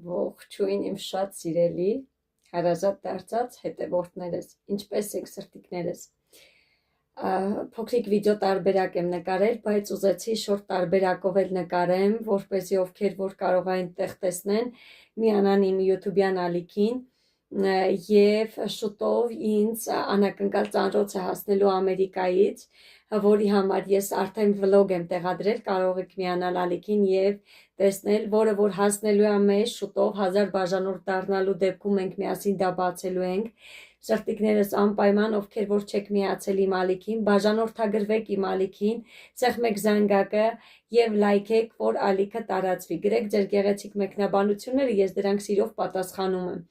Ողջույն իմ շատ սիրելի, հարազատ դարձած հետևորդներս, ինչպես եք սրտիկներս։ Փոքրիկ վիդեո տարբերակ եմ նկարել, բայց ուզեցի շորտ տարբերակով էլ նկարեմ, որպեսզի ովքեր որ կարող են տեղ տեսնեն, միանան իմ YouTube-յան ալիքին եւ շուտով ինձ անակնկալ ծանրոց է հասնելու Ամերիկայից, որի համար ես արդեն վլոգ եմ տեղադրել, կարող եք միանալ ալիքին եւ տեսնել, որը որ հասնելու է մեզ շուտով 1000 բաժանորդ դառնալու դեպքում մենք միասին դա բացելու ենք։ Սրտիկներս անպայման ովքեր որ չեք միացել իմ ալիքին, բաժանորդագրվեք իմ ալիքին, սեղմեք զանգակը եւ լայքեք, որ ալիքը տարածվի։ Գրեք ձեր գեղեցիկ մեկնաբանությունները, ես դրանք սիրով պատասխանում եմ։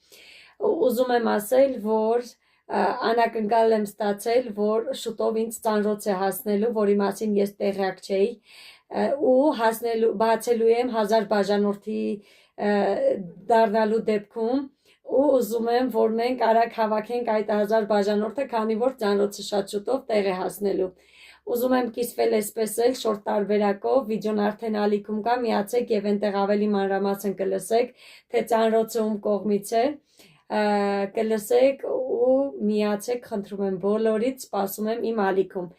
Ուզում եմ ասել, որ անակնկալ եմ ստացել, որ շուտով ինձ ծանրոց է հասնելու, որի մասին ես տեղյակ չէի, ու բացելու եմ 1000 բաժանորդի դառնալու դեպքում, ու ուզում եմ, որ մենք արագ հավաքենք այդ 1000 բաժանորդը, քանի որ ծանրոցը շատ շուտով տեղ է հասնելու։ Ուզում եմ կիսվել այսպես էլ շորտ տարբերակով, վիդեոն արդեն ալիքում կա, միացեք եւ այնտեղ ավելի մանրամասն կլսեք, թե ծանրոցը ում կողմից է, կլսեք ու միացեք, խնդրում եմ բոլորից, սպասում եմ իմ ալիքում։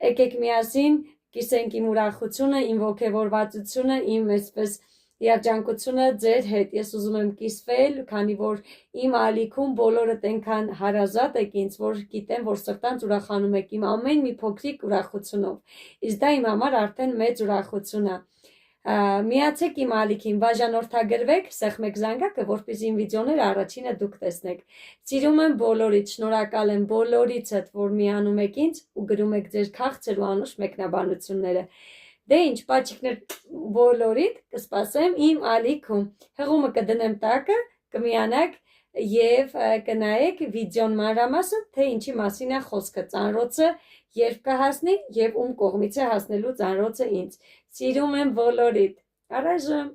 Եկեք միասին կիսենք իմ ուրախությունը, իմ ոգևորվածությունը, իմ այսպես երջանկությունը ձեր հետ։ Ես ուզում եմ կիսվել, քանի որ իմ ալիքում բոլորդ այնքան հարազատ եք ինձ, որ գիտեմ, որ սրտանց ուրախանում եք իմ ամեն մի փոքրիկ ուրախությունով։ Իսկ դա իմ համար արդեն մեծ ուրախություն է։ Միացեք իմ ալիքին, բաժանորդագրվեք, սեղմեք զանգակը, որպեսզի իմ վիդեոները առաջինը դուք տեսնեք։ Սիրում եմ բոլորից, շնորհակալ եմ բոլորիցդ, որ միանում եք ինձ ու գրում եք ձեր քաղցր ու անուշ մեկնաբանությունները։ Դե ինչ, պաչիկներ բոլորիդ կսպասեմ իմ ալիքում։ Հղումը կդնեմ տակը, կմիանաք եւ կնայեք վիդեոն մանրամասն, թե ինչի մասին է խոսքը, ծանրոցը երբ կհասնի եւ ում կողմից է հասնելու ծանրոցը ինձ։ Սիրում եմ բոլորիդ։ Առայժմ